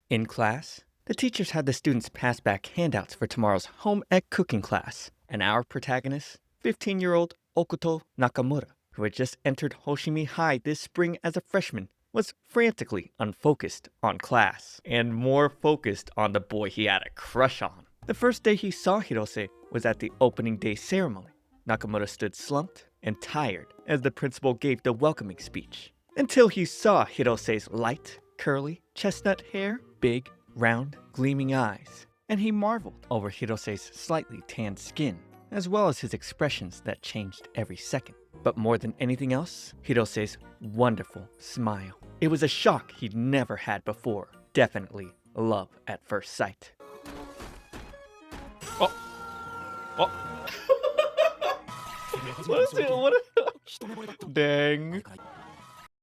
In class, the teachers had the students pass back handouts for tomorrow's home ec cooking class, and our protagonist, 15-year-old Okuto Nakamura, who had just entered Hoshimi High this spring as a freshman, was frantically unfocused on class, and more focused on the boy he had a crush on. The first day he saw Hirose was at the opening day ceremony. Nakamura stood slumped and tired as the principal gave the welcoming speech, until he saw Hirose's light, curly, chestnut hair, big, round, gleaming eyes, and he marveled over Hirose's slightly tanned skin, as well as his expressions that changed every second. But more than anything else, Hirose's wonderful smile. It was a shock he'd never had before. Definitely love at first sight. Oh, oh. What is it? Dang.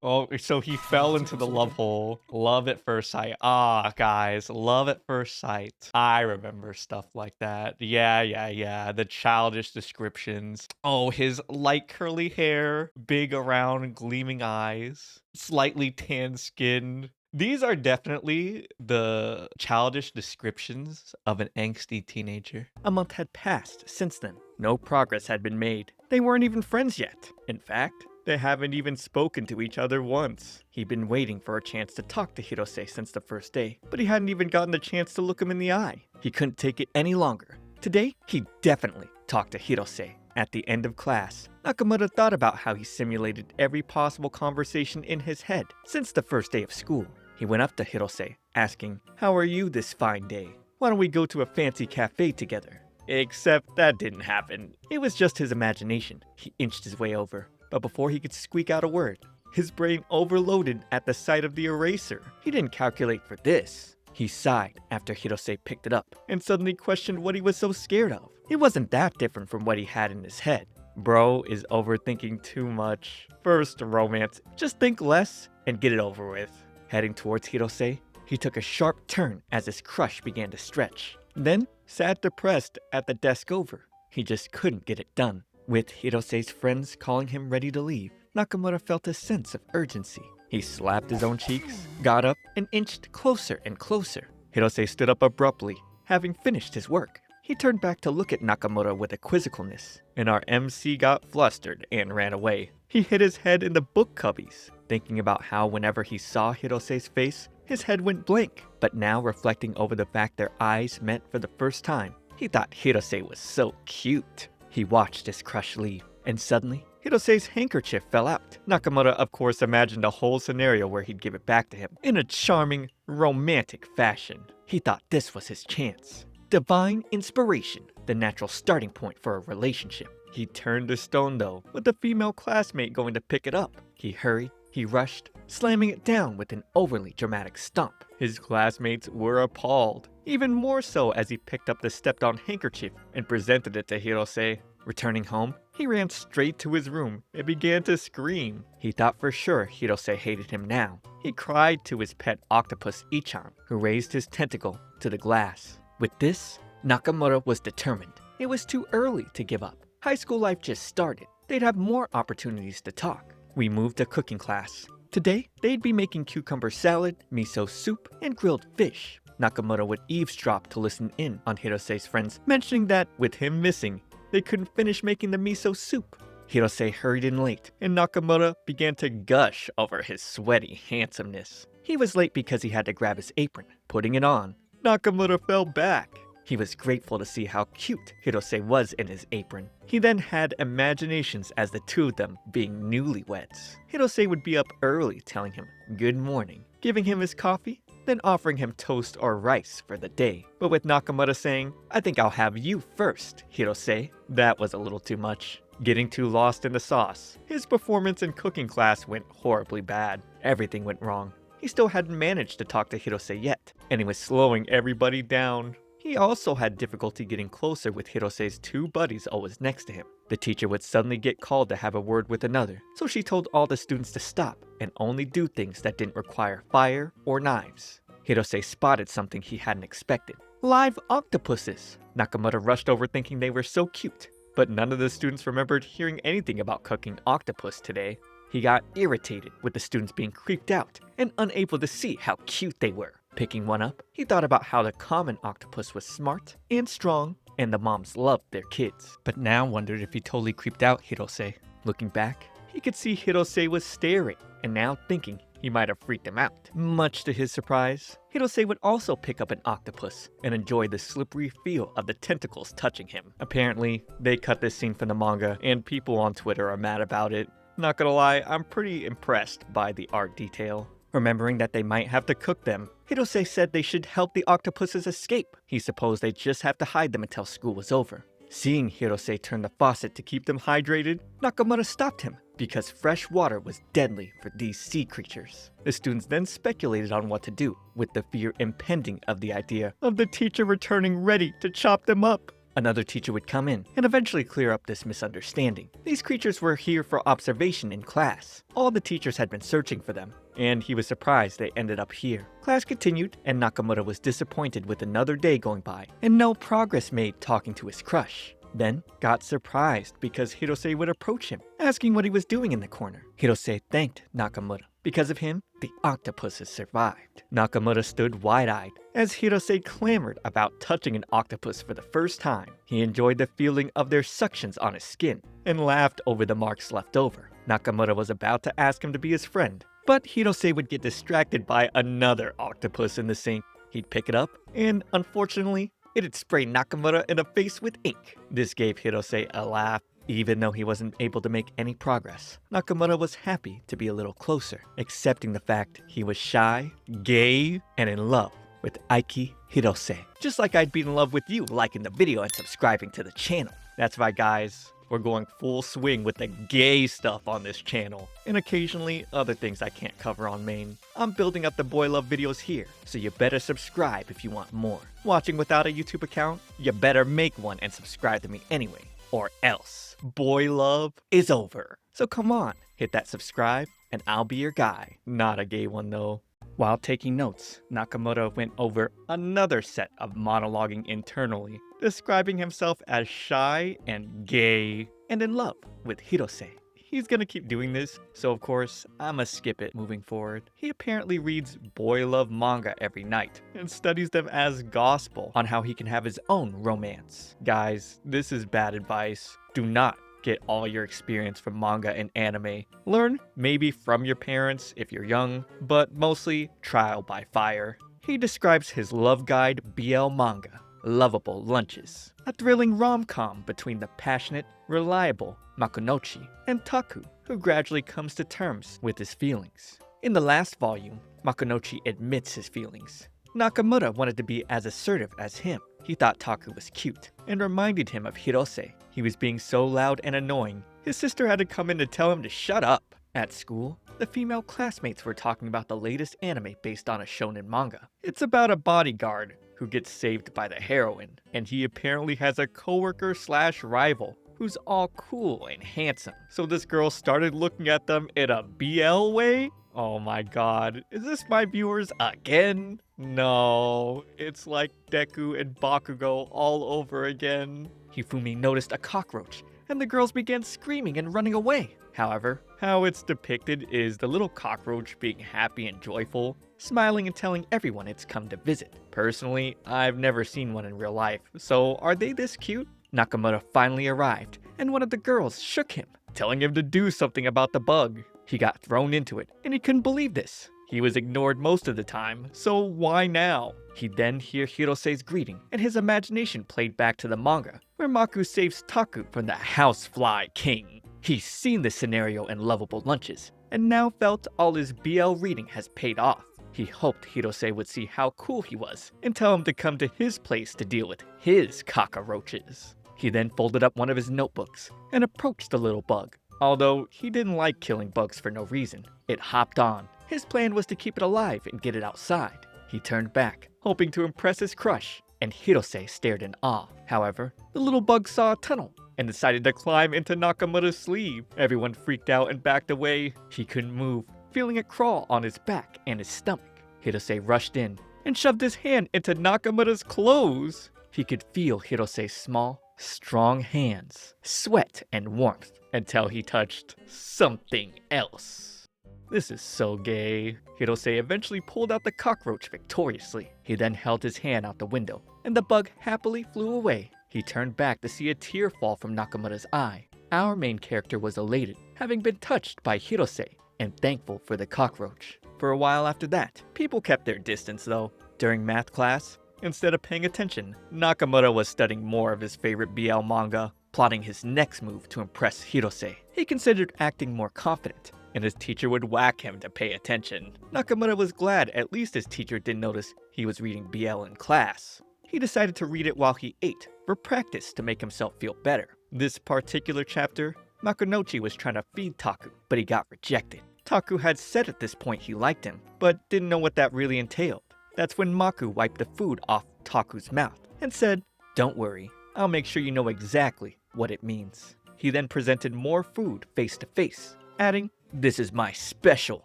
Oh, so he fell into the love hole. Love at first sight. Ah, guys, love at first sight. I remember stuff like that. Yeah. The childish descriptions. Oh, his light curly hair, big around gleaming eyes, slightly tan skin. These are definitely the childish descriptions of an angsty teenager. A month had passed since then. No progress had been made. They weren't even friends yet. In fact, they haven't even spoken to each other once. He'd been waiting for a chance to talk to Hirose since the first day, but he hadn't even gotten the chance to look him in the eye. He couldn't take it any longer. Today, he definitely talked to Hirose. At the end of class, Nakamura thought about how he simulated every possible conversation in his head since the first day of school. He went up to Hirose, asking, "How are you this fine day? Why don't we go to a fancy cafe together?" Except that didn't happen. It was just his imagination. He inched his way over, but before he could squeak out a word, his brain overloaded at the sight of the eraser. He didn't calculate for this. He sighed after Hirose picked it up and suddenly questioned what he was so scared of. It wasn't that different from what he had in his head. Bro is overthinking too much. First romance, just think less and get it over with. Heading towards Hirose, he took a sharp turn as his crush began to stretch. Then sat depressed at the desk over. He just couldn't get it done. With Hirose's friends calling him ready to leave, Nakamura felt a sense of urgency. He slapped his own cheeks, got up, and inched closer and closer. Hirose stood up abruptly, having finished his work. He turned back to look at Nakamura with a quizzicalness, and our MC got flustered and ran away. He hid his head in the book cubbies, thinking about how whenever he saw Hirose's face, his head went blank. But now reflecting over the fact their eyes met for the first time, he thought Hirose was so cute. He watched his crush leave, and suddenly, Hirose's handkerchief fell out. Nakamura, of course, imagined a whole scenario where he'd give it back to him in a charming, romantic fashion. He thought this was his chance. Divine inspiration, the natural starting point for a relationship. He turned to stone though, with a female classmate going to pick it up. He hurried, he rushed, slamming it down with an overly dramatic stomp. His classmates were appalled, even more so as he picked up the stepped-on handkerchief and presented it to Hirose. Returning home, he ran straight to his room and began to scream. He thought for sure Hirose hated him now. He cried to his pet octopus Ichan, who raised his tentacle to the glass. With this, Nakamura was determined. It was too early to give up. High school life just started. They'd have more opportunities to talk. We moved to cooking class. Today, they'd be making cucumber salad, miso soup, and grilled fish. Nakamura would eavesdrop to listen in on Hirose's friends, mentioning that, with him missing, they couldn't finish making the miso soup. Hirose hurried in late, and Nakamura began to gush over his sweaty handsomeness. He was late because he had to grab his apron. Putting it on, Nakamura fell back. He was grateful to see how cute Hirose was in his apron. He then had imaginations as the two of them being newlyweds. Hirose would be up early telling him good morning, giving him his coffee, then offering him toast or rice for the day. But with Nakamura saying, "I think I'll have you first, Hirose," that was a little too much. Getting too lost in the sauce, his performance in cooking class went horribly bad. Everything went wrong. He still hadn't managed to talk to Hirose yet, and he was slowing everybody down. He also had difficulty getting closer with Hirose's two buddies always next to him. The teacher would suddenly get called to have a word with another, so she told all the students to stop and only do things that didn't require fire or knives. Hirose spotted something he hadn't expected. Live octopuses! Nakamura rushed over thinking they were so cute, but none of the students remembered hearing anything about cooking octopus today. He got irritated with the students being creeped out and unable to see how cute they were. Picking one up, he thought about how the common octopus was smart and strong, and the moms loved their kids. But now wondered if he totally creeped out Hirose. Looking back, he could see Hirose was staring, and now thinking he might have freaked him out. Much to his surprise, Hirose would also pick up an octopus and enjoy the slippery feel of the tentacles touching him. Apparently, they cut this scene from the manga, and people on Twitter are mad about it. Not gonna lie, I'm pretty impressed by the art detail. Remembering that they might have to cook them, Hirose said they should help the octopuses escape. He supposed they'd just have to hide them until school was over. Seeing Hirose turn the faucet to keep them hydrated, Nakamura stopped him because fresh water was deadly for these sea creatures. The students then speculated on what to do, with the fear impending of the idea of the teacher returning ready to chop them up. Another teacher would come in and eventually clear up this misunderstanding. These creatures were here for observation in class. All the teachers had been searching for them, and he was surprised they ended up here. Class continued, and Nakamura was disappointed with another day going by and no progress made talking to his crush. Then got surprised because Hirose would approach him, asking what he was doing in the corner. Hirose thanked Nakamura. Because of him, the octopuses survived. Nakamura stood wide-eyed as Hirose clamored about touching an octopus for the first time. He enjoyed the feeling of their suctions on his skin and laughed over the marks left over. Nakamura was about to ask him to be his friend, but Hirose would get distracted by another octopus in the sink. He'd pick it up, and unfortunately, it'd spray Nakamura in the face with ink. This gave Hirose a laugh. Even though he wasn't able to make any progress, Nakamura was happy to be a little closer, accepting the fact he was shy, gay, and in love with Aiki Hirose. Just like I'd be in love with you liking the video and subscribing to the channel. That's right, guys. We're going full swing with the gay stuff on this channel, and occasionally other things I can't cover on main. I'm building up the boy love videos here, so you better subscribe if you want more. Watching without a YouTube account? You better make one and subscribe to me anyway, or else boy love is over. So come on, hit that subscribe and I'll be your guy. Not a gay one though. While taking notes, Nakamura went over another set of monologuing internally, describing himself as shy and gay and in love with Hirose. He's gonna keep doing this, so of course, I'ma skip it moving forward. He apparently reads boy love manga every night and studies them as gospel on how he can have his own romance. Guys, this is bad advice. Do not get all your experience from manga and anime. Learn maybe from your parents if you're young, but mostly trial by fire. He describes his love guide BL manga, Lovable Lunches, a thrilling rom-com between the passionate, reliable Makunochi and Taku, who gradually comes to terms with his feelings. In the last volume, Makunochi admits his feelings. Nakamura wanted to be as assertive as him. He thought Taku was cute and reminded him of Hirose. He was being so loud and annoying, his sister had to come in to tell him to shut up. At school, the female classmates were talking about the latest anime based on a shonen manga. It's about a bodyguard who gets saved by the heroine, and he apparently has a coworker slash rival who's all cool and handsome. So this girl started looking at them in a BL way? Oh my god, is this my viewers again? No, it's like Deku and Bakugo all over again. Hifumi noticed a cockroach, and the girls began screaming and running away. However, how it's depicted is the little cockroach being happy and joyful, smiling and telling everyone it's come to visit. Personally, I've never seen one in real life, so are they this cute? Nakamura finally arrived, and one of the girls shook him, telling him to do something about the bug. He got thrown into it, and he couldn't believe this. He was ignored most of the time, so why now? He'd then hear Hirose's greeting, and his imagination played back to the manga, where Maku saves Taku from the Housefly King. He's seen this scenario in Lovable Lunches, and now felt all his BL reading has paid off. He hoped Hirose would see how cool he was, and tell him to come to his place to deal with his cockroaches. He then folded up one of his notebooks, and approached the little bug. Although he didn't like killing bugs for no reason, it hopped on. His plan was to keep it alive and get it outside. He turned back, hoping to impress his crush, and Hirose stared in awe. However, the little bug saw a tunnel and decided to climb into Nakamura's sleeve. Everyone freaked out and backed away. He couldn't move, feeling it crawl on his back and his stomach. Hirose rushed in and shoved his hand into Nakamura's clothes. He could feel Hirose's small, strong hands, sweat and warmth, until he touched something else. This is so gay. Hirose eventually pulled out the cockroach victoriously. He then held his hand out the window, and the bug happily flew away. He turned back to see a tear fall from Nakamura's eye. Our main character was elated, having been touched by Hirose, and thankful for the cockroach. For a while after that, people kept their distance though. During math class, instead of paying attention, Nakamura was studying more of his favorite BL manga, plotting his next move to impress Hirose. He considered acting more confident, and his teacher would whack him to pay attention. Nakamura was glad at least his teacher didn't notice he was reading BL in class. He decided to read it while he ate, for practice to make himself feel better. This particular chapter, Makunochi was trying to feed Taku, but he got rejected. Taku had said at this point he liked him, but didn't know what that really entailed. That's when Maku wiped the food off Taku's mouth and said, "Don't worry, I'll make sure you know exactly what it means." He then presented more food face to face, adding, "This is my special,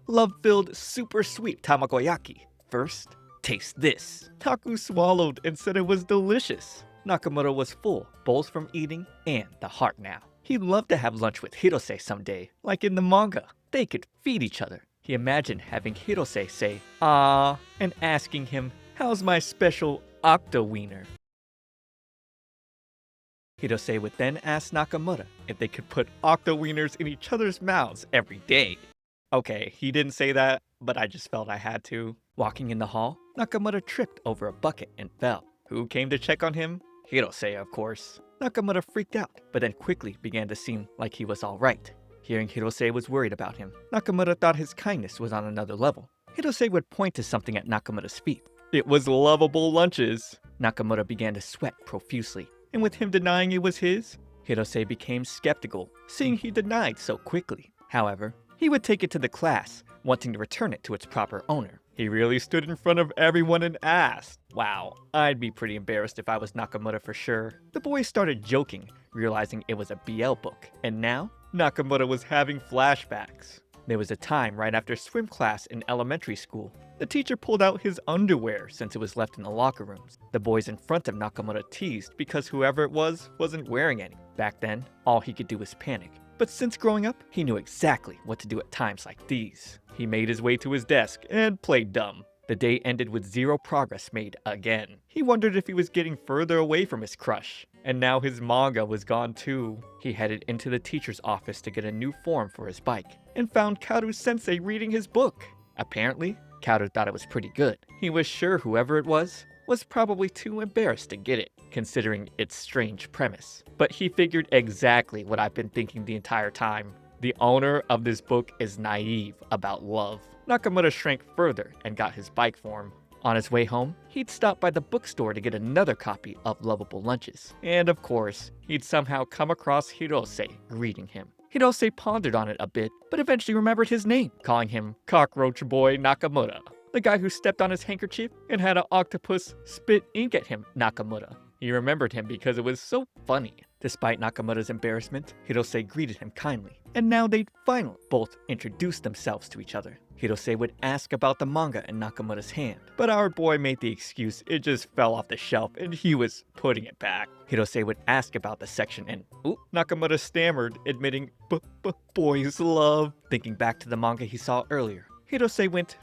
love-filled, super sweet tamagoyaki. First, taste this." Taku swallowed and said it was delicious. Nakamura was full, both from eating and the heart now. He'd love to have lunch with Hirose someday, like in the manga. They could feed each other. He imagined having Hirose say, "Ah," and asking him, "How's my special octo-wiener?" Hirose would then ask Nakamura if they could put octo-wieners in each other's mouths every day. Okay, he didn't say that, but I just felt I had to. Walking in the hall, Nakamura tripped over a bucket and fell. Who came to check on him? Hirose, of course. Nakamura freaked out, but then quickly began to seem like he was alright. Hearing Hirose was worried about him, Nakamura thought his kindness was on another level. Hirose would point to something at Nakamura's feet. It was lovable lunches. Nakamura began to sweat profusely, and with him denying it was his, Hirose became skeptical, seeing he denied so quickly. However, he would take it to the class, wanting to return it to its proper owner. He really stood in front of everyone and asked. Wow, I'd be pretty embarrassed if I was Nakamura for sure. The boys started joking, realizing it was a BL book, and now Nakamura was having flashbacks. There was a time right after swim class in elementary school. The teacher pulled out his underwear since it was left in the locker rooms. The boys in front of Nakamura teased because whoever it was wasn't wearing any. Back then, all he could do was panic. But since growing up, he knew exactly what to do at times like these. He made his way to his desk and played dumb. The day ended with zero progress made again. He wondered if he was getting further away from his crush. And now his manga was gone too. He headed into the teacher's office to get a new form for his bike, and found Kaoru-sensei reading his book. Apparently, Kaoru thought it was pretty good. He was sure whoever it was probably too embarrassed to get it, considering its strange premise. But he figured exactly what I've been thinking the entire time. The owner of this book is naive about love. Nakamura shrank further and got his bike form. On his way home, he'd stop by the bookstore to get another copy of Lovable Lunches. And of course, he'd somehow come across Hirose greeting him. Hirose pondered on it a bit, but eventually remembered his name, calling him Cockroach Boy Nakamura. The guy who stepped on his handkerchief and had an octopus spit ink at him, Nakamura. He remembered him because it was so funny. Despite Nakamura's embarrassment, Hirose greeted him kindly, and now they'd finally both introduced themselves to each other. Hirose would ask about the manga in Nakamura's hand, but our boy made the excuse it just fell off the shelf and he was putting it back. Hirose would ask about the section and Nakamura stammered, admitting boys love. Thinking back to the manga he saw earlier, Hirose went,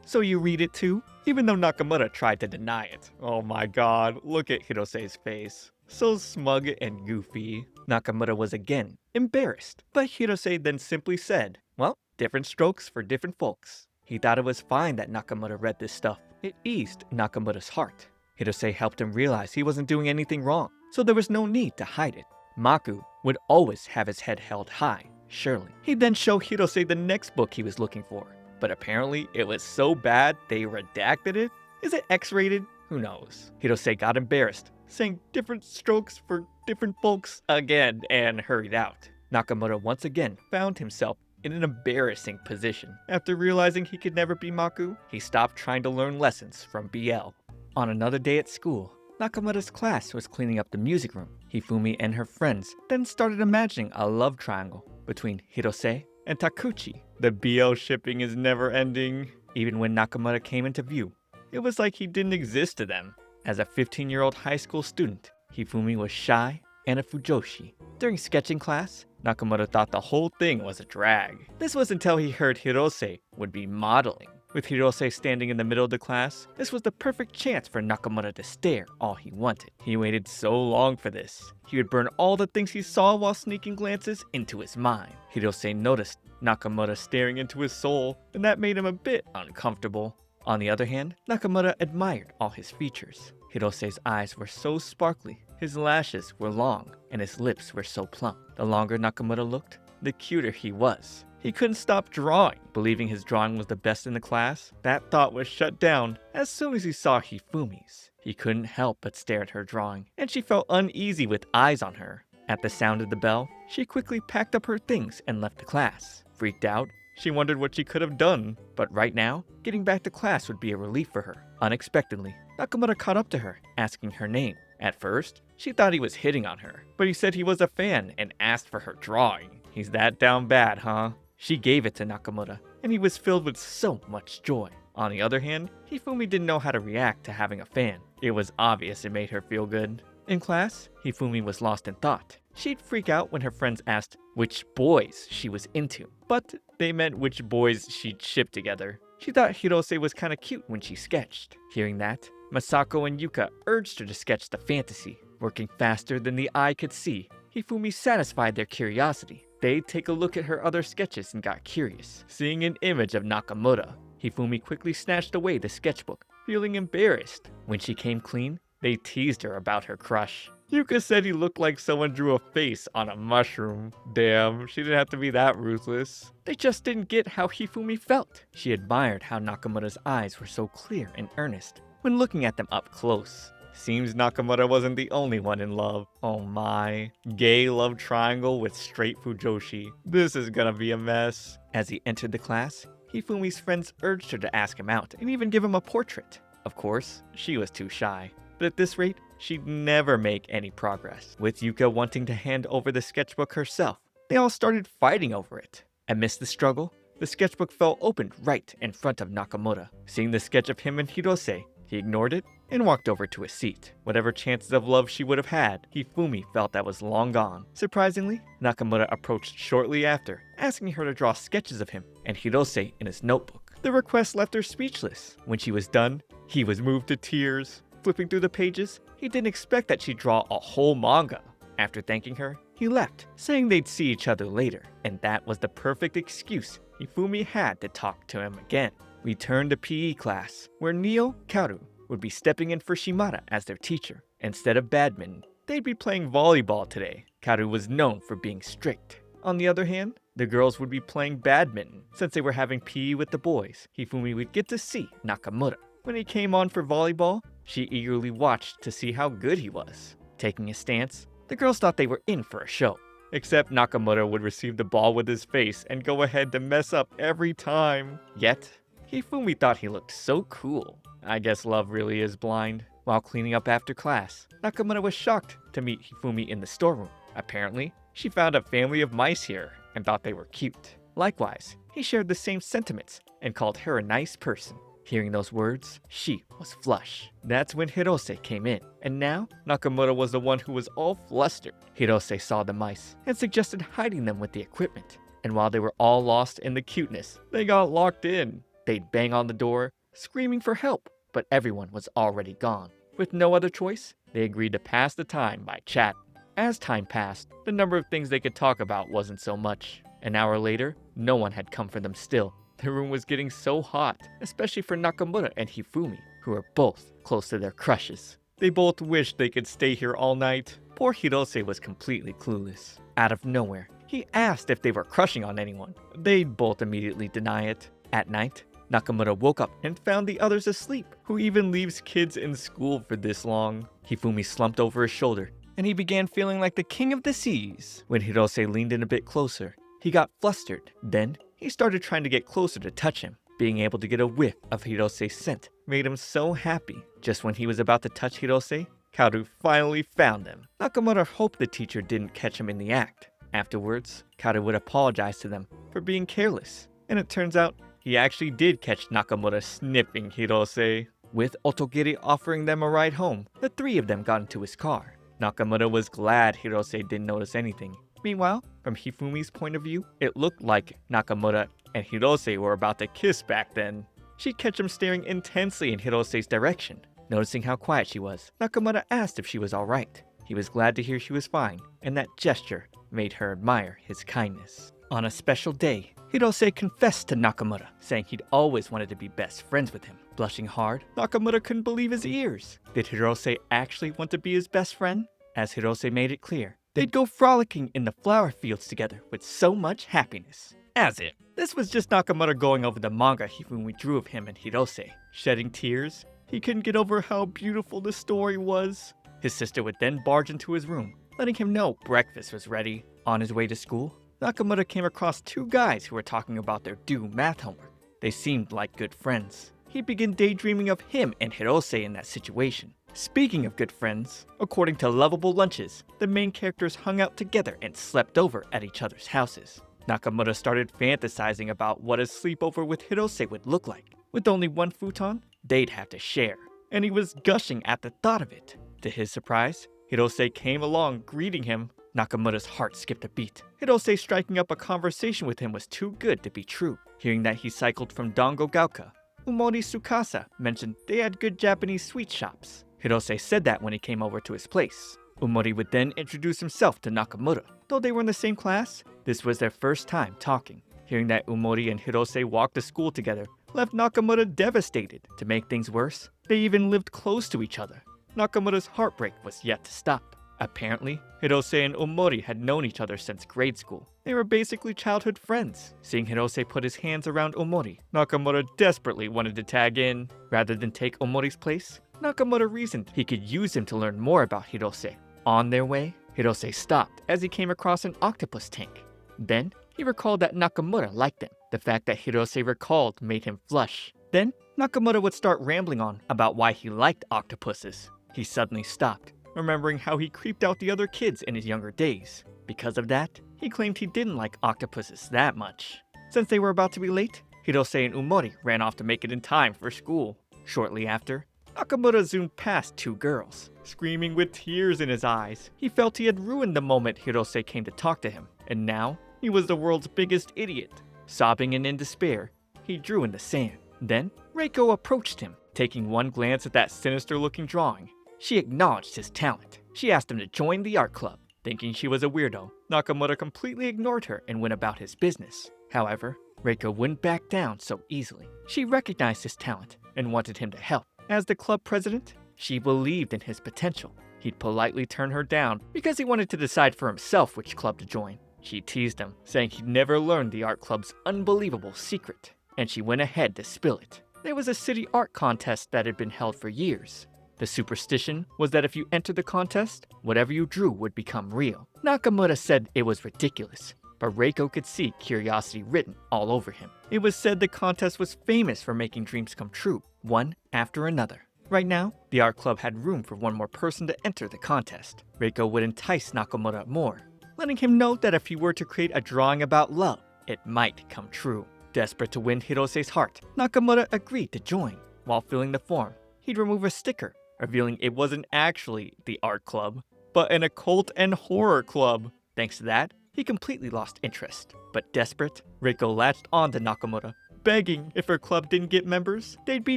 so you read it too? Even though Nakamura tried to deny it. Oh my god, look at Hirose's face. So smug and goofy. Nakamura was again embarrassed, but Hirose then simply said, well, different strokes for different folks. He thought it was fine that Nakamura read this stuff. It eased Nakamura's heart. Hirose helped him realize he wasn't doing anything wrong, so there was no need to hide it. Maku would always have his head held high, surely. He'd then show Hirose the next book he was looking for. But apparently it was so bad they redacted it? Is it X-rated? Who knows? Hirose got embarrassed, saying different strokes for different folks again, and hurried out. Nakamura once again found himself in an embarrassing position. After realizing he could never be Maku, he stopped trying to learn lessons from BL. On another day at school, Nakamura's class was cleaning up the music room. Hifumi and her friends then started imagining a love triangle between Hirose and Takuchi. The BL shipping is never ending. Even when Nakamura came into view, it was like he didn't exist to them. As a 15-year-old high school student, Hifumi was shy and a fujoshi. During sketching class, Nakamoto thought the whole thing was a drag. This was until he heard Hirose would be modeling. With Hirose standing in the middle of the class, this was the perfect chance for Nakamoto to stare all he wanted. He waited so long for this. He would burn all the things he saw while sneaking glances into his mind. Hirose noticed Nakamoto staring into his soul, and that made him a bit uncomfortable. On the other hand, Nakamoto admired all his features. Hirose's eyes were so sparkly, his lashes were long, and his lips were so plump. The longer Nakamoto looked, the cuter he was. He couldn't stop drawing. Believing his drawing was the best in the class, that thought was shut down as soon as he saw Hifumi's. He couldn't help but stare at her drawing, and she felt uneasy with eyes on her. At the sound of the bell, she quickly packed up her things and left the class. Freaked out, she wondered what she could have done, but right now, getting back to class would be a relief for her. Unexpectedly, Nakamoto caught up to her, asking her name. At first, she thought he was hitting on her, but he said he was a fan and asked for her drawing. He's that down bad, huh? She gave it to Nakamoto, and he was filled with so much joy. On the other hand, Hifumi didn't know how to react to having a fan. It was obvious it made her feel good. In class, Hifumi was lost in thought. She'd freak out when her friends asked which boys she was into, but they meant which boys she'd ship together. She thought Hirose was kinda cute when she sketched. Hearing that, Masako and Yuka urged her to sketch the fantasy. Working faster than the eye could see, Hifumi satisfied their curiosity. They'd take a look at her other sketches and got curious. Seeing an image of Nakamoto, Hifumi quickly snatched away the sketchbook, feeling embarrassed. When she came clean, they teased her about her crush. Yuka said he looked like someone drew a face on a mushroom. Damn, she didn't have to be that ruthless. They just didn't get how Hifumi felt. She admired how Nakamoto's eyes were so clear and earnest when looking at them up close. Seems Nakamoto wasn't the only one in love. Oh my. Gay love triangle with straight Fujoshi. This is gonna be a mess. As he entered the class, Hifumi's friends urged her to ask him out and even give him a portrait. Of course, she was too shy. But at this rate, she'd never make any progress. With Yuka wanting to hand over the sketchbook herself, they all started fighting over it. Amidst the struggle, the sketchbook fell open right in front of Nakamoto. Seeing the sketch of him and Hirose, he ignored it and walked over to his seat. Whatever chances of love she would have had, Hifumi felt that was long gone. Surprisingly, Nakamoto approached shortly after, asking her to draw sketches of him and Hirose in his notebook. The request left her speechless. When she was done, he was moved to tears. Flipping through the pages, he didn't expect that she'd draw a whole manga. After thanking her, he left, saying they'd see each other later, and that was the perfect excuse Hifumi had to talk to him again. We turned to PE class, where Neo, Kaoru, would be stepping in for Shimada as their teacher. Instead of badminton, they'd be playing volleyball today. Kaoru was known for being strict. On the other hand, the girls would be playing badminton. Since they were having PE with the boys, Hifumi would get to see Nakamoto. When he came on for volleyball, she eagerly watched to see how good he was. Taking a stance, the girls thought they were in for a show. Except Nakamoto would receive the ball with his face and go ahead to mess up every time. Yet, Hifumi thought he looked so cool. I guess love really is blind. While cleaning up after class, Nakamoto was shocked to meet Hifumi in the storeroom. Apparently, she found a family of mice here and thought they were cute. Likewise, he shared the same sentiments and called her a nice person. Hearing those words, she was flush. That's when Hirose came in, and now Nakamoto was the one who was all flustered. Hirose saw the mice and suggested hiding them with the equipment. And while they were all lost in the cuteness, they got locked in. They'd bang on the door, screaming for help, but everyone was already gone. With no other choice, they agreed to pass the time by chatting. As time passed, the number of things they could talk about wasn't so much. An hour later, no one had come for them still. The room was getting so hot, especially for Nakamoto and Hifumi, who were both close to their crushes. They both wished they could stay here all night. Poor Hirose was completely clueless. Out of nowhere, he asked if they were crushing on anyone. They'd both immediately deny it. At night, Nakamoto woke up and found the others asleep. Who even leaves kids in school for this long? Hifumi slumped over his shoulder, and he began feeling like the king of the seas. When Hirose leaned in a bit closer, he got flustered. Then, he started trying to get closer to touch him. Being able to get a whiff of Hirose's scent made him so happy. Just when he was about to touch Hirose, Kaoru finally found him. Nakamoto hoped the teacher didn't catch him in the act. Afterwards, Kaoru would apologize to them for being careless. And it turns out, he actually did catch Nakamoto sniffing Hirose. With Otogiri offering them a ride home, the three of them got into his car. Nakamura was glad Hirose didn't notice anything. Meanwhile, from Hifumi's point of view, it looked like Nakamura and Hirose were about to kiss back then. She'd catch him staring intensely in Hirose's direction. Noticing how quiet she was, Nakamura asked if she was alright. He was glad to hear she was fine, and that gesture made her admire his kindness. On a special day, Hirose confessed to Nakamura, saying he'd always wanted to be best friends with him. Blushing hard, Nakamura couldn't believe his ears. Did Hirose actually want to be his best friend? As Hirose made it clear, they'd go frolicking in the flower fields together with so much happiness. As if this was just Nakamura going over the manga Hifumi drew of him and Hirose. Shedding tears, he couldn't get over how beautiful the story was. His sister would then barge into his room, letting him know breakfast was ready. On his way to school, Nakamura came across two guys who were talking about their due math homework. They seemed like good friends. He began daydreaming of him and Hirose in that situation. Speaking of good friends, according to Lovable Lunches, the main characters hung out together and slept over at each other's houses. Nakamura started fantasizing about what a sleepover with Hirose would look like. With only one futon, they'd have to share, and he was gushing at the thought of it. To his surprise, Hirose came along, greeting him. Nakamura's heart skipped a beat. Hirose striking up a conversation with him was too good to be true. Hearing that he cycled from Dangogaoka, Umori Tsukasa mentioned they had good Japanese sweet shops. Hirose said that when he came over to his place. Umori would then introduce himself to Nakamura. Though they were in the same class, this was their first time talking. Hearing that Umori and Hirose walked to school together left Nakamura devastated. To make things worse, they even lived close to each other. Nakamura's heartbreak was yet to stop. Apparently, Hirose and Umori had known each other since grade school. They were basically childhood friends. Seeing Hirose put his hands around Umori, Nakamura desperately wanted to tag in. Rather than take Omori's place, Nakamura reasoned he could use him to learn more about Hirose. On their way, Hirose stopped as he came across an octopus tank. Then, he recalled that Nakamura liked him. The fact that Hirose recalled made him flush. Then, Nakamura would start rambling on about why he liked octopuses. He suddenly stopped, remembering how he creeped out the other kids in his younger days. Because of that, he claimed he didn't like octopuses that much. Since they were about to be late, Hirose and Umori ran off to make it in time for school. Shortly after, Nakamura zoomed past two girls. Screaming with tears in his eyes, he felt he had ruined the moment Hirose came to talk to him, and now he was the world's biggest idiot. Sobbing and in despair, he drew in the sand. Then, Reiko approached him. Taking one glance at that sinister-looking drawing, she acknowledged his talent. She asked him to join the art club. Thinking she was a weirdo, Nakamura completely ignored her and went about his business. However, Reiko wouldn't back down so easily. She recognized his talent and wanted him to help. As the club president, she believed in his potential. He'd politely turn her down because he wanted to decide for himself which club to join. She teased him, saying he'd never learned the art club's unbelievable secret, and she went ahead to spill it. There was a city art contest that had been held for years. The superstition was that if you entered the contest, whatever you drew would become real. Nakamura said it was ridiculous, but Reiko could see curiosity written all over him. It was said the contest was famous for making dreams come true, one after another. Right now, the art club had room for one more person to enter the contest. Reiko would entice Nakamura more, letting him know that if he were to create a drawing about love, it might come true. Desperate to win Hirose's heart, Nakamura agreed to join. While filling the form, he'd remove a sticker, revealing it wasn't actually the art club, but an occult and horror club. Thanks to that, he completely lost interest. But desperate, Reiko latched on to Nakamura, begging if her club didn't get members, they'd be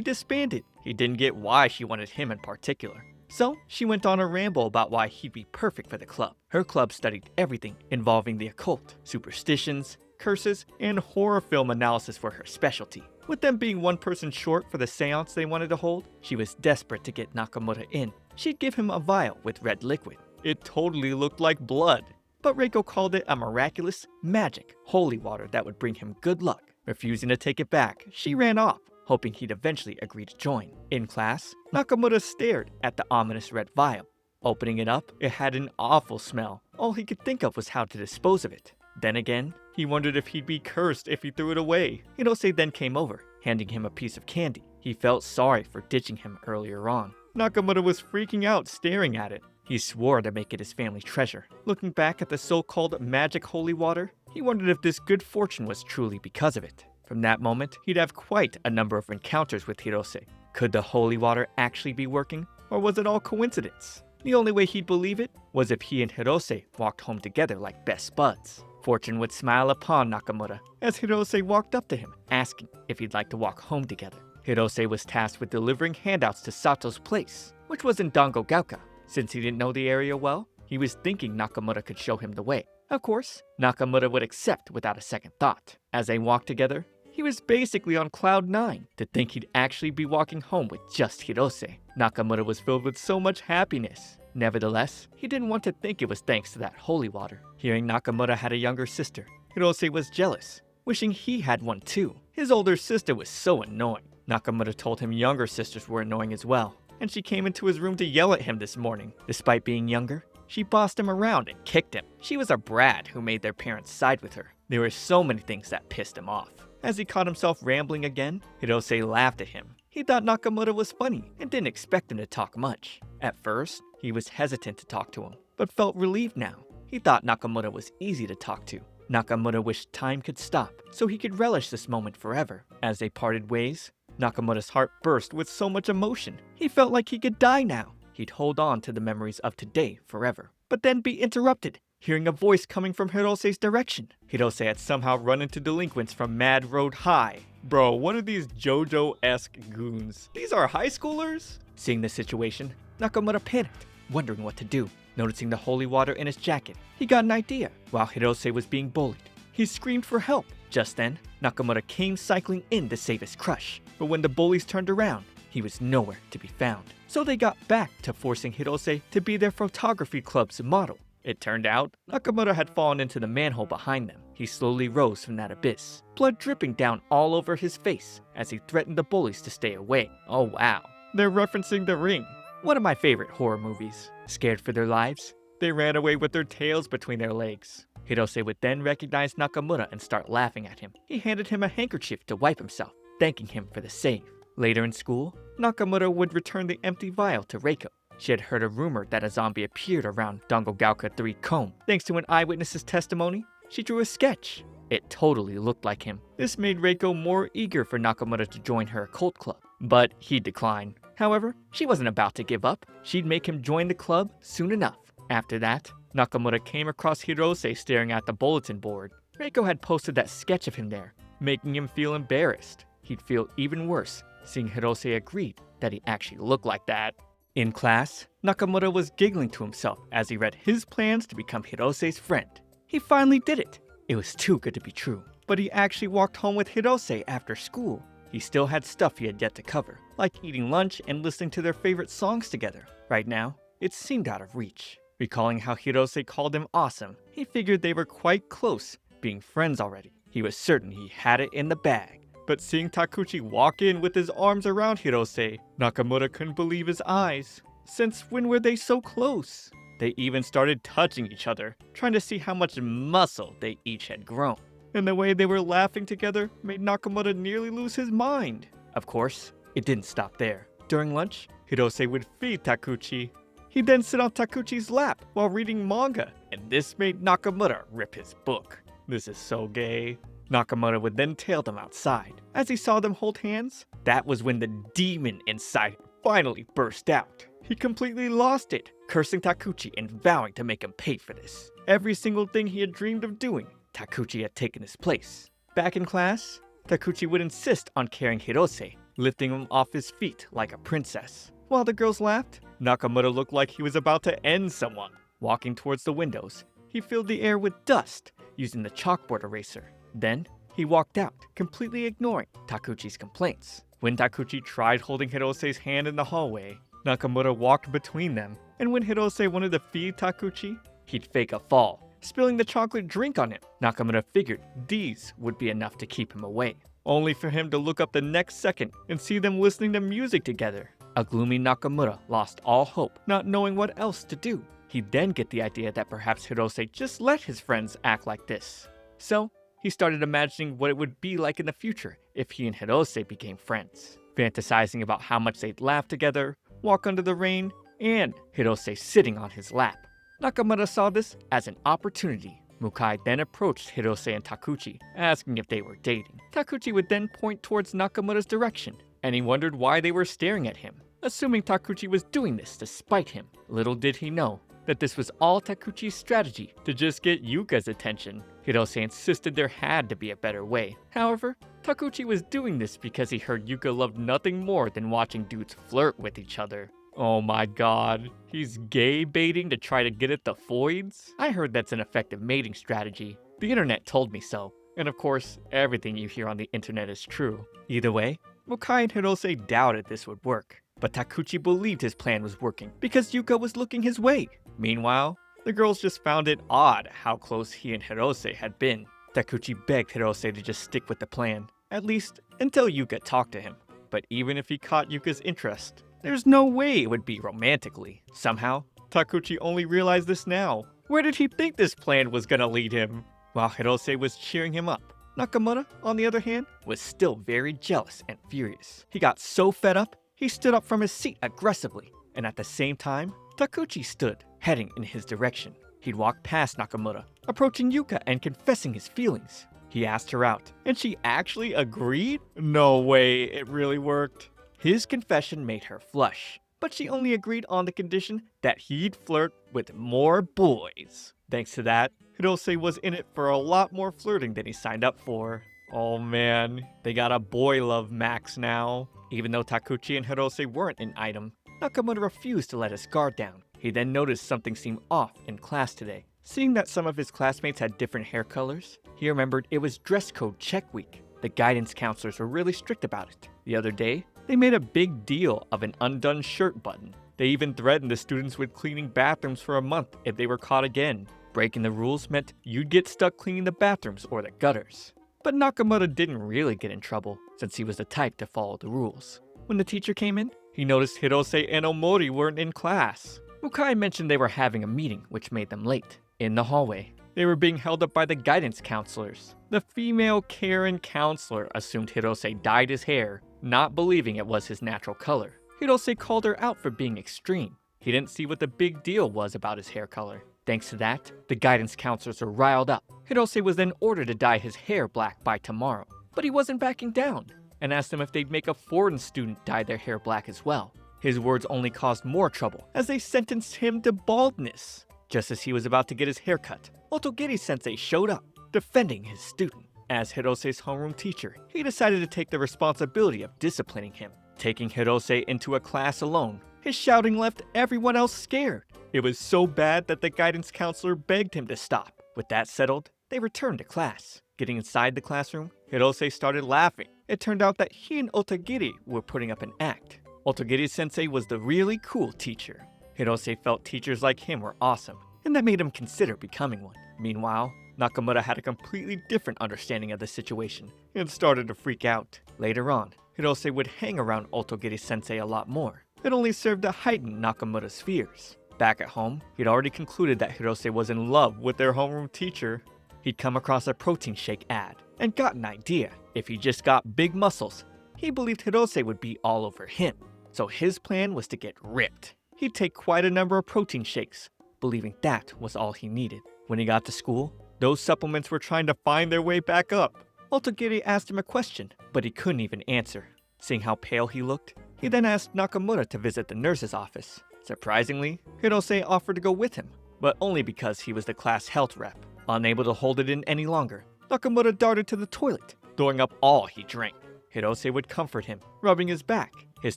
disbanded. He didn't get why she wanted him in particular. So, she went on a ramble about why he'd be perfect for the club. Her club studied everything involving the occult, superstitions, curses, and horror film analysis for her specialty. With them being one person short for the seance they wanted to hold, she was desperate to get Nakamura in. She'd give him a vial with red liquid. It totally looked like blood, but Reiko called it a miraculous, magic, holy water that would bring him good luck. Refusing to take it back, she ran off, hoping he'd eventually agree to join. In class, Nakamura stared at the ominous red vial. Opening it up, it had an awful smell. All he could think of was how to dispose of it. Then again, he wondered if he'd be cursed if he threw it away. Hirose then came over, handing him a piece of candy. He felt sorry for ditching him earlier on. Nakamura was freaking out staring at it. He swore to make it his family treasure. Looking back at the so-called magic holy water, he wondered if this good fortune was truly because of it. From that moment, he'd have quite a number of encounters with Hirose. Could the holy water actually be working, or was it all coincidence? The only way he'd believe it was if he and Hirose walked home together like best buds. Fortune would smile upon Nakamura as Hirose walked up to him, asking if he'd like to walk home together. Hirose was tasked with delivering handouts to Sato's place, which was in Dangogaoka. Since he didn't know the area well, he was thinking Nakamura could show him the way. Of course, Nakamura would accept without a second thought. As they walked together, he was basically on cloud 9 to think he'd actually be walking home with just Hirose. Nakamura was filled with so much happiness. Nevertheless, he didn't want to think it was thanks to that holy water. Hearing Nakamura had a younger sister, Hirose was jealous, wishing he had one too. His older sister was so annoying. Nakamura told him younger sisters were annoying as well, and she came into his room to yell at him this morning. Despite being younger, she bossed him around and kicked him. She was a brat who made their parents side with her. There were so many things that pissed him off. As he caught himself rambling again, Hirose laughed at him. He thought Nakamura was funny and didn't expect him to talk much. At first, he was hesitant to talk to him, but felt relieved now. He thought Nakamura was easy to talk to. Nakamura wished time could stop so he could relish this moment forever. As they parted ways, Nakamura's heart burst with so much emotion. He felt like he could die now. He'd hold on to the memories of today forever, but then be interrupted, hearing a voice coming from Hirose's direction. Hirose had somehow run into delinquents from Mad Road High. Bro, what are these JoJo-esque goons? These are high schoolers? Seeing the situation, Nakamura panicked, wondering what to do. Noticing the holy water in his jacket, he got an idea. While Hirose was being bullied, he screamed for help. Just then, Nakamura came cycling in to save his crush. But when the bullies turned around, he was nowhere to be found. So they got back to forcing Hirose to be their photography club's model. It turned out, Nakamura had fallen into the manhole behind them. He slowly rose from that abyss, blood dripping down all over his face as he threatened the bullies to stay away. Oh wow, they're referencing The Ring, one of my favorite horror movies. Scared for their lives, they ran away with their tails between their legs. Hirose would then recognize Nakamura and start laughing at him. He handed him a handkerchief to wipe himself, thanking him for the save. Later in school, Nakamura would return the empty vial to Reiko. She had heard a rumor that a zombie appeared around Dangogaoka 3 Comb. Thanks to an eyewitness's testimony, she drew a sketch. It totally looked like him. This made Reiko more eager for Nakamura to join her occult club, but he declined. However, she wasn't about to give up. She'd make him join the club soon enough. After that, Nakamura came across Hirose staring at the bulletin board. Reiko had posted that sketch of him there, making him feel embarrassed. He'd feel even worse seeing Hirose agreed that he actually looked like that. In class, Nakamura was giggling to himself as he read his plans to become Hirose's friend. He finally did it. It was too good to be true. But he actually walked home with Hirose after school. He still had stuff he had yet to cover, like eating lunch and listening to their favorite songs together. Right now, it seemed out of reach. Recalling how Hirose called him awesome, he figured they were quite close, being friends already. He was certain he had it in the bag. But seeing Takuchi walk in with his arms around Hirose, Nakamura couldn't believe his eyes. Since when were they so close? They even started touching each other, trying to see how much muscle they each had grown. And the way they were laughing together made Nakamura nearly lose his mind. Of course, it didn't stop there. During lunch, Hirose would feed Takuchi. He'd then sit on Takuchi's lap while reading manga, and this made Nakamura rip his book. This is so gay. Nakamura would then tail them outside. As he saw them hold hands, that was when the demon inside him finally burst out. He completely lost it, cursing Takuchi and vowing to make him pay for this. Every single thing he had dreamed of doing, Takuchi had taken his place. Back in class, Takuchi would insist on carrying Hirose, lifting him off his feet like a princess. While the girls laughed, Nakamura looked like he was about to end someone. Walking towards the windows, he filled the air with dust using the chalkboard eraser. Then, he walked out, completely ignoring Takuchi's complaints. When Takuchi tried holding Hirose's hand in the hallway, Nakamura walked between them, and when Hirose wanted to feed Takuchi, he'd fake a fall, spilling the chocolate drink on him. Nakamura figured these would be enough to keep him away, only for him to look up the next second and see them listening to music together. A gloomy Nakamura lost all hope, not knowing what else to do. He'd then get the idea that perhaps Hirose just let his friends act like this. So, he started imagining what it would be like in the future if he and Hirose became friends, fantasizing about how much they'd laugh together, walk under the rain, and Hirose sitting on his lap. Nakamura saw this as an opportunity. Mukai then approached Hirose and Takuchi, asking if they were dating. Takuchi would then point towards Nakamura's direction, and he wondered why they were staring at him. assuming Takuchi was doing this to spite him. Little did he know that this was all Takuchi's strategy to just get Yuka's attention. Hirose insisted there had to be a better way. However, Takuchi was doing this because he heard Yuka loved nothing more than watching dudes flirt with each other. Oh my god, he's gay baiting to try to get at the foids? I heard that's an effective mating strategy. The internet told me so. And of course, everything you hear on the internet is true. Either way, Mukai and Hirose doubted this would work. But Takuchi believed his plan was working because Yuka was looking his way. Meanwhile, the girls just found it odd how close he and Hirose had been. Takuchi begged Hirose to just stick with the plan, at least until Yuka talked to him. But even if he caught Yuka's interest, there's no way it would be romantically. Somehow, Takuchi only realized this now. Where did he think this plan was gonna lead him? While Hirose was cheering him up, Nakamura, on the other hand, was still very jealous and furious. He got so fed up, he stood up from his seat aggressively, and at the same time, Takuchi stood, heading in his direction. He'd walked past Nakamura, approaching Yuka and confessing his feelings. He asked her out, and she actually agreed? No way, it really worked. His confession made her flush, but she only agreed on the condition that he'd flirt with more boys. Thanks to that, Hirose was in it for a lot more flirting than he signed up for. Oh man, they got a boy love max now. Even though Takuchi and Hirose weren't an item, Nakamura refused to let his guard down. He then noticed something seemed off in class today. Seeing that some of his classmates had different hair colors, he remembered it was dress code check week. The guidance counselors were really strict about it. The other day, they made a big deal of an undone shirt button. They even threatened the students with cleaning bathrooms for a month if they were caught again. Breaking the rules meant you'd get stuck cleaning the bathrooms or the gutters. But Nakamura didn't really get in trouble, since he was the type to follow the rules. When the teacher came in, he noticed Hirose and Omori weren't in class. Mukai mentioned they were having a meeting, which made them late. In the hallway, they were being held up by the guidance counselors. The female Karen counselor assumed Hirose dyed his hair, not believing it was his natural color. Hirose called her out for being extreme. He didn't see what the big deal was about his hair color. Thanks to that, the guidance counselors were riled up. Hirose was then ordered to dye his hair black by tomorrow. But he wasn't backing down, and asked them if they'd make a foreign student dye their hair black as well. His words only caused more trouble, as they sentenced him to baldness. Just as he was about to get his hair cut, Otogiri-sensei showed up, defending his student. As Hirose's homeroom teacher, he decided to take the responsibility of disciplining him. Taking Hirose into a class alone, his shouting left everyone else scared. It was so bad that the guidance counselor begged him to stop. With that settled, they returned to class. Getting inside the classroom, Hirose started laughing. It turned out that he and Otogiri were putting up an act. Otogiri-sensei was the really cool teacher. Hirose felt teachers like him were awesome, and that made him consider becoming one. Meanwhile, Nakamura had a completely different understanding of the situation and started to freak out. Later on, Hirose would hang around Otogiri-sensei a lot more. It only served to heighten Nakamura's fears. Back at home, he'd already concluded that Hirose was in love with their homeroom teacher. He'd come across a protein shake ad and got an idea. If he just got big muscles, he believed Hirose would be all over him. So his plan was to get ripped. He'd take quite a number of protein shakes, believing that was all he needed. When he got to school, those supplements were trying to find their way back up. Otogiri asked him a question, but he couldn't even answer. Seeing how pale he looked, he then asked Nakamura to visit the nurse's office. Surprisingly, Hirose offered to go with him, but only because he was the class health rep. Unable to hold it in any longer, Nakamura darted to the toilet, throwing up all he drank. Hirose would comfort him, rubbing his back. His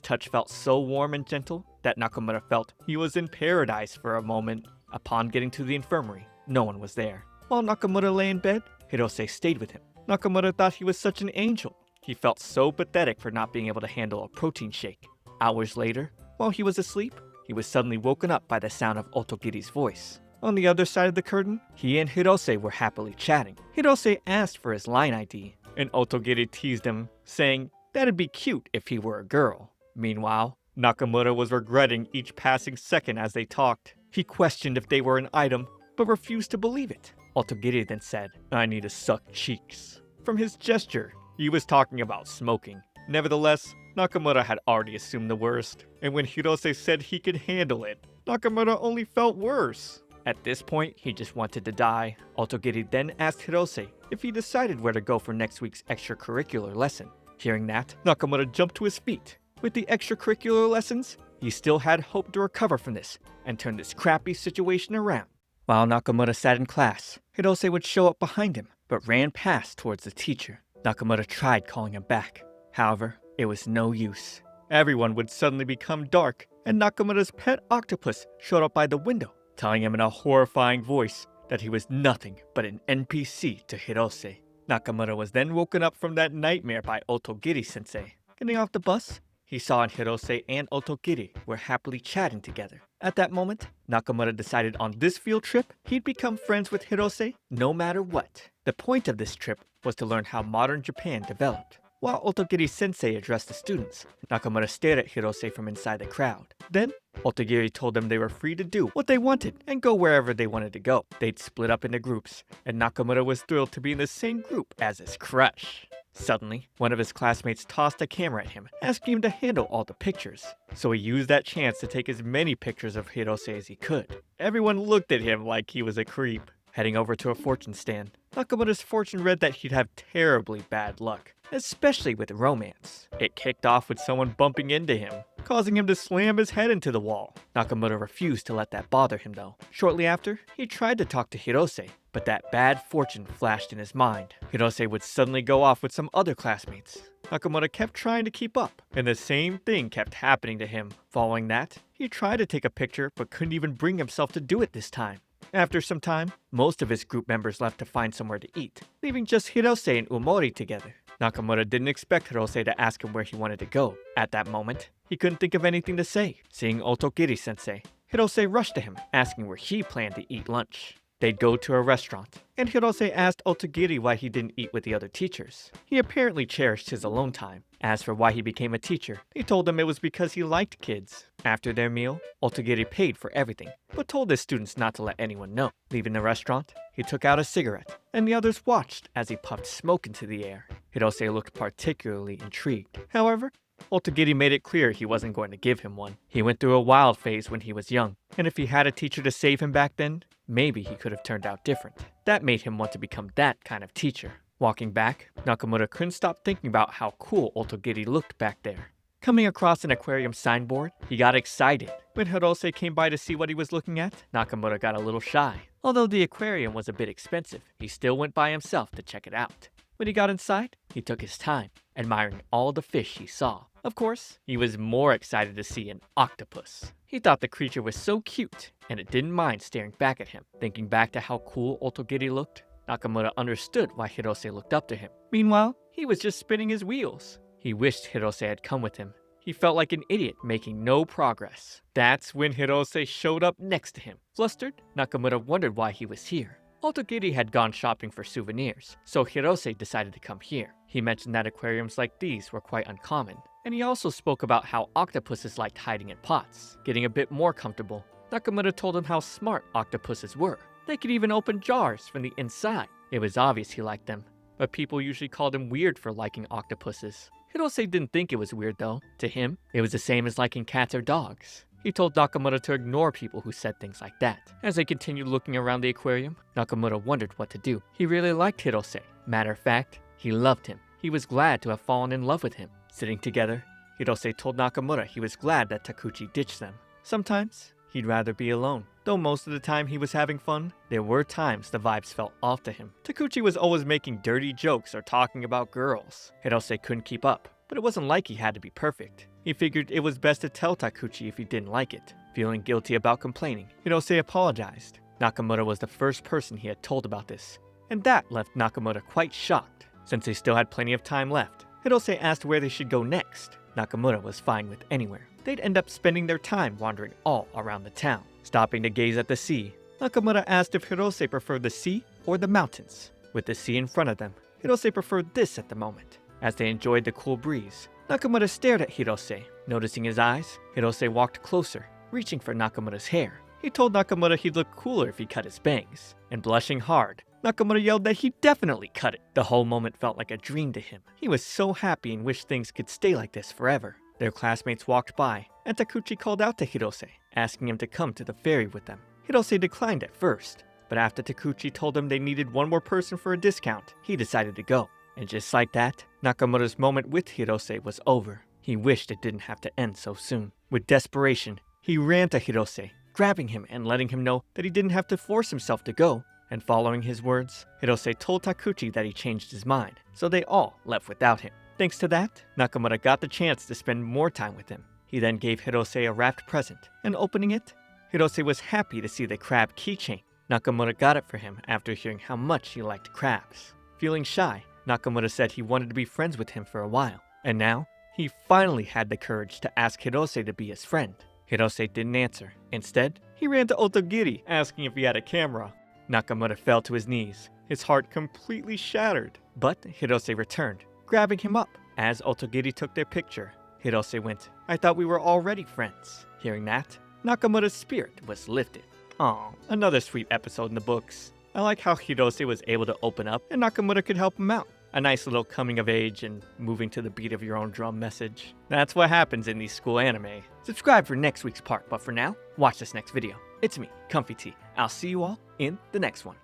touch felt so warm and gentle that Nakamura felt he was in paradise for a moment. Upon getting to the infirmary, no one was there. While Nakamura lay in bed, Hirose stayed with him. Nakamura thought he was such an angel. He felt so pathetic for not being able to handle a protein shake. Hours later, while he was asleep, he was suddenly woken up by the sound of Otogiri's voice. On the other side of the curtain, he and Hirose were happily chatting. Hirose asked for his line ID, and Otogiri teased him, saying that'd be cute if he were a girl. Meanwhile, Nakamura was regretting each passing second as they talked. He questioned if they were an item, but refused to believe it. Otogiri then said, "I need to suck cheeks." From his gesture, he was talking about smoking. Nevertheless, Nakamura had already assumed the worst, and when Hirose said he could handle it, Nakamura only felt worse. At this point, he just wanted to die. Otogiri then asked Hirose if he decided where to go for next week's extracurricular lesson. Hearing that, Nakamura jumped to his feet. With the extracurricular lessons, he still had hope to recover from this and turn this crappy situation around. While Nakamura sat in class, Hirose would show up behind him, but ran past towards the teacher. Nakamura tried calling him back. However, it was no use. Everyone would suddenly become dark, and Nakamura's pet octopus showed up by the window, telling him in a horrifying voice that he was nothing but an NPC to Hirose. Nakamura was then woken up from that nightmare by Otogiri-sensei. Getting off the bus, he saw Hirose and Otogiri were happily chatting together. At that moment, Nakamura decided on this field trip, he'd become friends with Hirose no matter what. The point of this trip was to learn how modern Japan developed. While Otogiri-sensei addressed the students, Nakamura stared at Hirose from inside the crowd. Then, Otogiri told them they were free to do what they wanted and go wherever they wanted to go. They'd split up into groups, and Nakamura was thrilled to be in the same group as his crush. Suddenly, one of his classmates tossed a camera at him, asking him to handle all the pictures. So he used that chance to take as many pictures of Hirose as he could. Everyone looked at him like he was a creep. Heading over to a fortune stand, Nakamura's fortune read that he'd have terribly bad luck, especially with romance. It kicked off with someone bumping into him, causing him to slam his head into the wall. Nakamura refused to let that bother him though. Shortly after, he tried to talk to Hirose, but that bad fortune flashed in his mind. Hirose would suddenly go off with some other classmates. Nakamura kept trying to keep up, and the same thing kept happening to him. Following that, he tried to take a picture but couldn't even bring himself to do it this time. After some time, most of his group members left to find somewhere to eat, leaving just Hirose and Umori together. Nakamura didn't expect Hirose to ask him where he wanted to go. At that moment, he couldn't think of anything to say. Seeing Otogiri-sensei, Hirose rushed to him, asking where he planned to eat lunch. They'd go to a restaurant, and Hirose asked Otogiri why he didn't eat with the other teachers. He apparently cherished his alone time. As for why he became a teacher, he told them it was because he liked kids. After their meal, Otogiri paid for everything, but told his students not to let anyone know. Leaving the restaurant, he took out a cigarette, and the others watched as he puffed smoke into the air. Hirose looked particularly intrigued. However, Otogiri made it clear he wasn't going to give him one. He went through a wild phase when he was young, and if he had a teacher to save him back then, maybe he could have turned out different. That made him want to become that kind of teacher. Walking back, Nakamura couldn't stop thinking about how cool Otogiri looked back there. Coming across an aquarium signboard, he got excited. When Hirose came by to see what he was looking at, Nakamura got a little shy. Although the aquarium was a bit expensive, he still went by himself to check it out. When he got inside, he took his time, admiring all the fish he saw. Of course, he was more excited to see an octopus. He thought the creature was so cute, and it didn't mind staring back at him. Thinking back to how cool Otogiri looked, Nakamura understood why Hirose looked up to him. Meanwhile, he was just spinning his wheels. He wished Hirose had come with him. He felt like an idiot making no progress. That's when Hirose showed up next to him. Flustered, Nakamura wondered why he was here. Otogiri had gone shopping for souvenirs, so Hirose decided to come here. He mentioned that aquariums like these were quite uncommon, and he also spoke about how octopuses liked hiding in pots. Getting a bit more comfortable, Nakamura told him how smart octopuses were. They could even open jars from the inside. It was obvious he liked them, but people usually called him weird for liking octopuses. Hirose didn't think it was weird though. To him, it was the same as liking cats or dogs. He told Nakamura to ignore people who said things like that. As they continued looking around the aquarium, Nakamura wondered what to do. He really liked Hirose. Matter of fact, he loved him. He was glad to have fallen in love with him. Sitting together, Hirose told Nakamura he was glad that Takuchi ditched them. Sometimes, he'd rather be alone. Though most of the time he was having fun, there were times the vibes felt off to him. Takuchi was always making dirty jokes or talking about girls. Hirose couldn't keep up, but it wasn't like he had to be perfect. He figured it was best to tell Takuchi if he didn't like it. Feeling guilty about complaining, Hirose apologized. Nakamura was the first person he had told about this, and that left Nakamura quite shocked. Since they still had plenty of time left, Hirose asked where they should go next. Nakamura was fine with anywhere. They'd end up spending their time wandering all around the town. Stopping to gaze at the sea, Nakamura asked if Hirose preferred the sea or the mountains. With the sea in front of them, Hirose preferred this at the moment. As they enjoyed the cool breeze, Nakamura stared at Hirose. Noticing his eyes, Hirose walked closer, reaching for Nakamura's hair. He told Nakamura he'd look cooler if he cut his bangs. And blushing hard, Nakamura yelled that he definitely cut it. The whole moment felt like a dream to him. He was so happy and wished things could stay like this forever. Their classmates walked by, and Takuchi called out to Hirose, asking him to come to the ferry with them. Hirose declined at first, but after Takuchi told him they needed one more person for a discount, he decided to go. And just like that, Nakamura's moment with Hirose was over. He wished it didn't have to end so soon. With desperation, he ran to Hirose, grabbing him and letting him know that he didn't have to force himself to go. And following his words, Hirose told Takuchi that he changed his mind, so they all left without him. Thanks to that, Nakamura got the chance to spend more time with him. He then gave Hirose a wrapped present, and opening it, Hirose was happy to see the crab keychain. Nakamura got it for him after hearing how much he liked crabs. Feeling shy, Nakamura said he wanted to be friends with him for a while, and now, he finally had the courage to ask Hirose to be his friend. Hirose didn't answer. Instead, he ran to Otogiri, asking if he had a camera. Nakamura fell to his knees, his heart completely shattered. But Hirose returned, grabbing him up. As Otogiri took their picture, Hirose went, "I thought we were already friends." Hearing that, Nakamura's spirit was lifted. Aw, another sweet episode in the books. I like how Hirose was able to open up and Nakamura could help him out. A nice little coming of age and moving to the beat of your own drum message. That's what happens in these school anime. Subscribe for next week's part, but for now, watch this next video. It's me, Comfy T. I'll see you all in the next one.